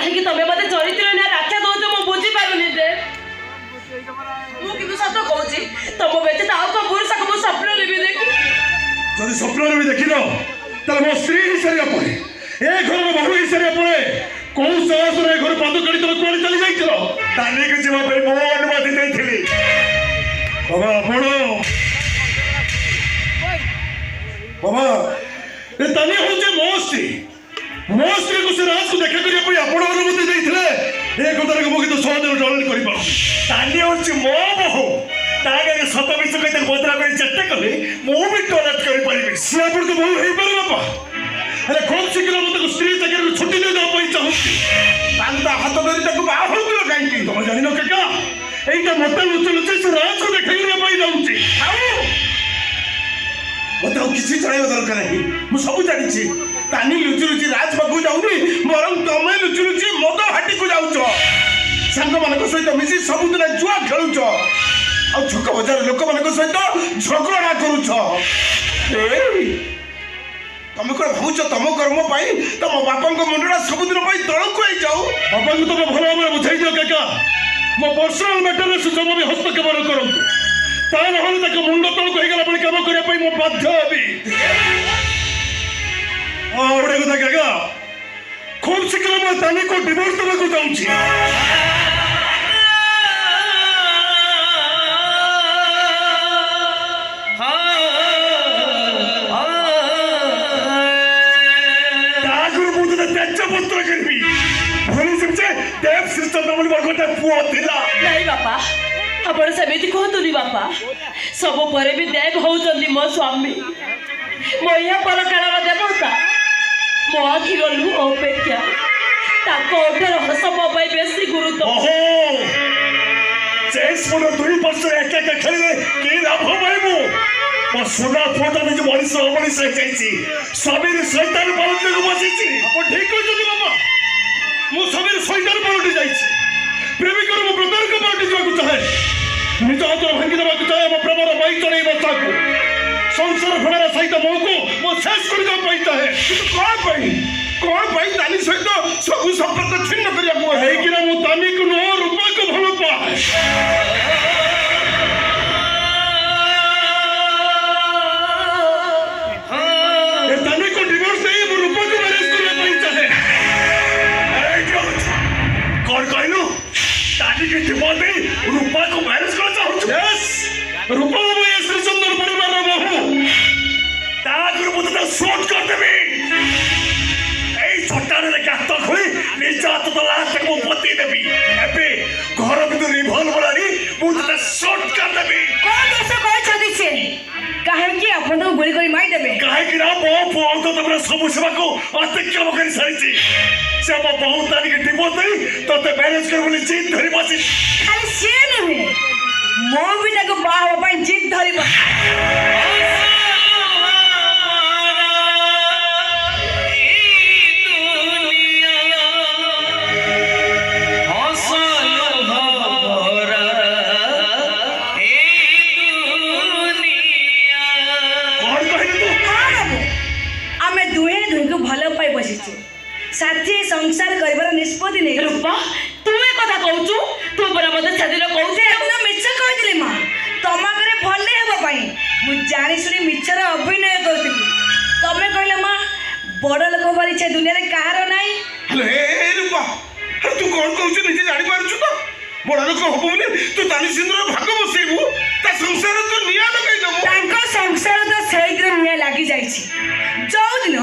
कहीं तमे मते चरित्र ना राख्या दो तो मु बुझी पारुनी रे मु किंतु सत कहूची तम बेटे ताऊ को पुरुष को मु स्वप्न रे भी देखी जदि स्वप्न रे भी देखिनो तले मो स्त्री हिसारिया पड़े ए घर में बहु हिसारिया पड़े कौन साहस रे घर पाद करी तुम कोन चली जाइछलो तानी के जीवा पे मो अनुमति देथिली बाबा आपण बाबा ए तानी होचे मो स्त्री को से राज को देखा करिया पे आपण अनुमति देथिले ए कथार को मो तो सहज जलन करि पाउ तानी होचे मो बहु तागे सत विष कहिते बदला कर चेष्टा कले मो भी टॉयलेट करि परिबे से आपण को बहु हेई पारे बापा अरे खूब शीघ्र मत स्त्री चाकरी छुट्टी दे दो पई चाहूची तांता हाथ धरि तक बाहर दियो काई तुम जानिनो काका एटा मते लुचि से राज को देखाइले पई जाउची आउ मते किसी जानिबा दरकार नाही मु सब जानिछि तानी लुचि राज बाबू जाउनी बरं तमे लुचि मद हाटी को जाउछो संग मानको सहित मिसी सब दिन जुआ खेलुछो आ छक बजार लोक मानको सहित झगड़ा करूछो तुम कौन भावुच तुम कर्म पाई तुम बापा मुंडा सबुदिन तलक आई जाऊ बापा को तुम भल भाव बुझाई दियो काका मो पर्सनाल मैटर से जब भी हस्तक्षेप करतु ता ना मुंड तलक होगला पड़े कम करने मो बाध्य हेबी गोटे कथा काका खूब शीघ्र मैं तानी को डिवोर्स देवाक चाहूँगी पुत्र करी भूली समझे देव श्रीचंद्र बोली गोटे पुओ थिला नहीं बापा आपण सेमिति कहतुनी बापा सब परे भी देव होउचंदी मो स्वामी मो या पर काळर देवता मो आखिर लु अपेक्षा ताको ओठर हस मो पई बेसी गुरुत्व ओहो चेस मोर 2 वर्ष एक एक खेले की लाभ पाइबो मो सोना फोटो में जो मनीष जाइछि सबीर शैतान पलट को बसिछि आपण ठीक कहछथि बाबा मो सबीर शैतान पलट जाइछि प्रेमिक को प्रतारक पलट जाकु चाहे निज हाथ भांगी देबाक चाहे मो प्रेमर बाई चढ़ई बसाकू संसार फड़ार सहित मो शेष कर पाई चाहे कौन पाई तानी सहित सब संपर्क छिन्न करिया को है कि ना मो तानी को नो रूपा को भलो पा रूपा को मैरिज करना चाहूँ यस रूपा में श्रीचंद्र परिवार बहु तागर मुझे शॉर्ट कर देबी छोटारे गात खोली निज हाथ तो लास्ट को पति देबी एबे घर भीतर रिवॉल्वर आनी मुझे शॉर्ट कर देबी कोन दोष कोइ छथि से काहे कि अपन तो गोली गोली मार देबे काहे कि ना बहुत तो तमरा सब सेवा को अतिक्रम कर सारिछि से मो बहुत तारी के डिवोर्स दई तते मैरिज कर बोली जीत धरी बसी खाली से नहीं मो भी ताको बाह पई जीत धरी साथी संसार करबार निष्पत्ति नहीं रूपा तू ए कथा कहूचु तू पर मते छादिल कहूचे हम मिछ कह दिली मां तमा करे भले हेबो पई मु जानि सुनी मिछर अभिनय करथिली तमे कहले मां बड़ लोक बारी छे दुनिया रे कहारो नाही हे रूपा तू कोन कहूचे निजे जानि पारुछु तो बड़ लोक होबो ने तू तानी सिंदूर भाग बसेबू ता संसार तो निया लगाई दमु तांको संसार तो सहित निया लागी जाई छी जो दिन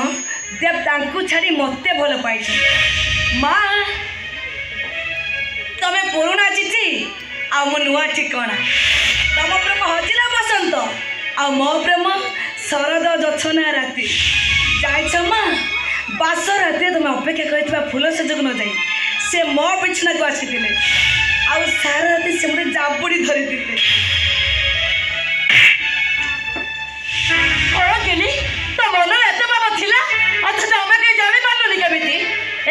देव तांकु छाड़ी मते भल पाई माँ तमे पुराना चिठी आ मो नुआ ठिकाना तम प्रेम हजिला बसंत आ मो प्रेम शरद जछना राति जाइछ माँ बास राति तुम अपेक्षा करथिबा फूल सजक न जाई से मो बिछना को आसीथिले आ सारा राति से मते जाबुड़ी धरि दिले ओ केली तो मन एते बाबा थिला अच्छा तमे के जाने पारलुनी केमिति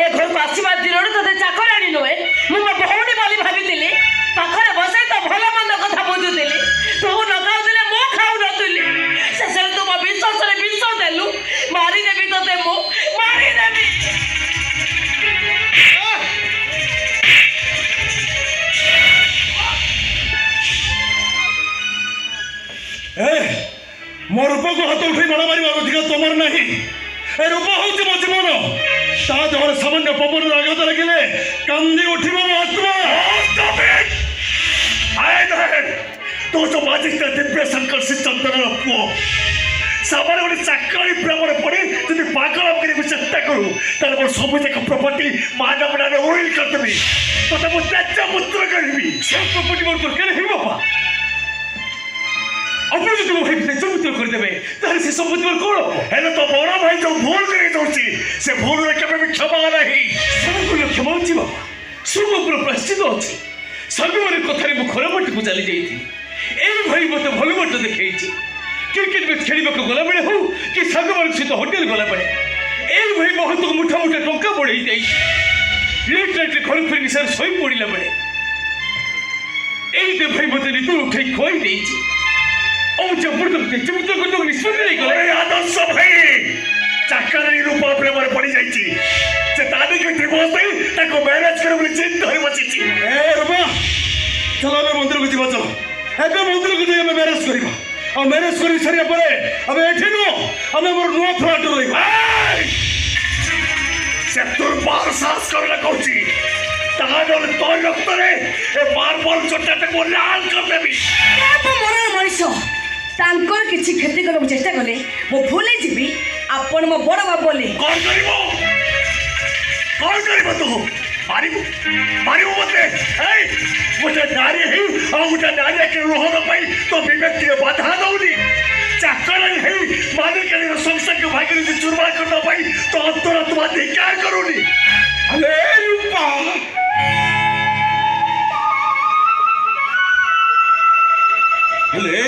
ए घर को आसीबा दिनों तते चाकराणी नोए मु बहुडी बोली भाबितिली पाखरे बसाई तो भलो मंद कथा बुझुतिली तू न खाउतिले मो खाउ नतिली शेषरे तू मो विश्वास रे विश्वास देलु मारी देबी तते मो मारी देबी ଧରି ମାଳ ମାରିବାର ଅଧିକାର ତମର ନାହିଁ। ଏ ରୂପ ହଉଛି ମୋ ଜୀବନ। ତା ଦେହରେ ସାମାନ୍ୟ ପବନର ଆଘାତ ଲାଗିଲେ କାନ୍ଦି ଉଠିବ ମୋ ଆତ୍ମା। ତୁ ତ ମାଜିଷ୍ଟ୍ରେଟ ଦିବ୍ୟଶଙ୍କର ଶ୍ରୀଚନ୍ଦନର ପୁଅ। ସାମାନ୍ୟ ଗୋଟେ ଚାକରି ପ୍ରେମରେ ପଡି ଯଦି ପାଗଳ କରିବାକୁ ଚେଷ୍ଟା କରୁ ତାହେଲେ ମୋର ସବୁ ଯାକ ପ୍ରପର୍ଟି ମାନବ ନାଁରେ ଉଇଲ୍ କରିଦେବି। ତତେ ମୁଁ ତ୍ୟାଜ୍ୟ ପୁତ୍ର କରିବି। ସେ ପ୍ରପର୍ଟି ମୋର ଦରକାର ହେଇ ବାପା। ଆପଣ ଯଦି ମୋ ଭାଇକୁ ତ୍ୟାଜ୍ୟପୁତ୍ର କରିଦେବେ ତାହେଲେ ସେ ସମ୍ପତ୍ତି ମୋର କ'ଣ ହବ? ହେଲେ ତ ବଡ଼ ଭାଇ ଯୋଉ ଭୁଲ କରି ଦଉଛି ସେ ଭୁଲରେ କେବେ ବି କ୍ଷମା ନାହିଁ। ସବୁବେଳେ କ୍ଷମା ଅଛି ବାପା। ସବୁବେଳେ ପ୍ରାଶ୍ଚିତ ଅଛି। ସାଙ୍ଗମାନେ କଥାରେ ମୁଁ ଖରାପ ବାଟକୁ ଚାଲି ଯାଇଥିଲି। ଏଇ ଭାଇ ମୋତେ ଭଲ ବାଟ ଦେଖେଇଛି। କ୍ରିକେଟ ମ୍ୟାଚ୍ ଖେଳିବାକୁ ଗଲାବେଳେ ହଉ କି ସାଙ୍ଗମାନଙ୍କ ସହିତ ହୋଟେଲ ଗଲାବେଳେ ଏଇ ଭାଇ ବହୁତ ମୁଠା ମୁଠା ଟଙ୍କା ବଢ଼େଇ ଦେଇଛି। ଲେଟ୍ ନାଇଟ୍ରେ ଘରକୁ ଫେରି ସାର୍ ଶୋଇ ପଡ଼ିଲା ବେଳେ ଏଇ ଭାଇ ମୋତେ ନିଦରୁ ଉଠାଇ ଖୁଆଇ ଦେଇଛି। ଆଉ ଜବରଦସ୍ତ ତ୍ୟାଜ୍ୟପୁତ୍ର କରିବାକୁ ନିଷ୍ପତ୍ତି ନେଇଗଲେ। ଆଦର୍ଶ ଭାଇ ଚାକରି ରୂପ ପ୍ରେମରେ ପଡ଼ିଯାଇଛି। ସେ ତାରିଖ ଡିଭୋର୍ସ ଦେଇ ତାକୁ ମ୍ୟାରେଜ କରିବ ବୋଲି ଜିଦ୍ ଧରି ବସିଛି। ଏ ରୂପା ଚାଲ ଆମେ ମନ୍ଦିରକୁ ଯିବା। ଚାଲ ଏବେ ମନ୍ଦିରକୁ ଯାଇ ଆମେ ମ୍ୟାରେଜ କରିବା। ଆଉ ମ୍ୟାରେଜ କରି ସାରିବା ପରେ ଆମେ ଏଠି ନୁହଁ ଆମେ ଆମର ନୂଆ ଫ୍ଲାଟ୍ ରହିବା। ସେ ଦୁର୍ବାର ସାହସ କରିଲା କହୁଛି ତାହେଲେ ତୋ ରକ୍ତରେ ଏ ମାର୍ବଲ ଚଟାଟାକୁ ଲାଲ କରିଦେବି। ମରଣ ମଣିଷ ତାଙ୍କର କିଛି କ୍ଷତି କରିବାକୁ ଚେଷ୍ଟା କଲେ ମୁଁ ଭୁଲି ଯିବି ଆପଣ ମୋ ବଡ଼ ବାବୁ ବୋଲି। କ'ଣ କରିବ? କ'ଣ କରିବ ତୁ? ମାରିବୁ ମାରିବୁ ମତେ? ଏଇ ଗୋଟେ ନାରୀ ହେଇ ଆଉ ଗୋଟେ ନାରୀ ରୋହନ ପାଇଁ ତୋ ବିବେକଟିରେ ବାଧା ଦଉନି। ଚାକର ହେଇ ମାଲିକାଣୀର ସଂସାରକୁ ଭାଗିରେ ଚୁରମାର କରିବା ପାଇଁ ତୋ ଅନ୍ତରାତ୍ମା ଧିକ୍କାର କରୁନି। ଆରେ ରୂପା ହେଲେ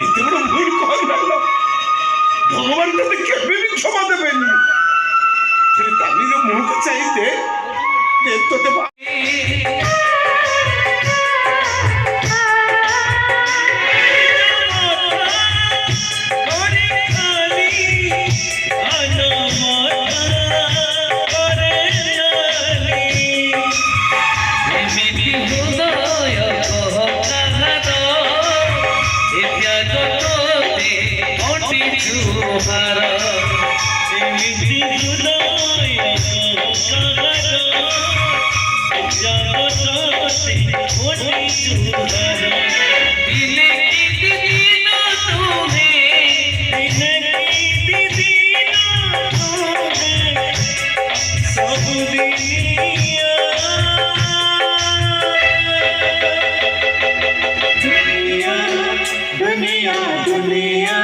ଏତେ ବଡ଼ ଭୁଲ କହିଲ ଭଗବାନ ତତେ କେବେ ବି କ୍ଷମା ଦେବେନି। ତାଲି ଯୋଉ ମୁହଁକୁ ଚାହିଁତେ ତୋତେ दुनिया दुनिया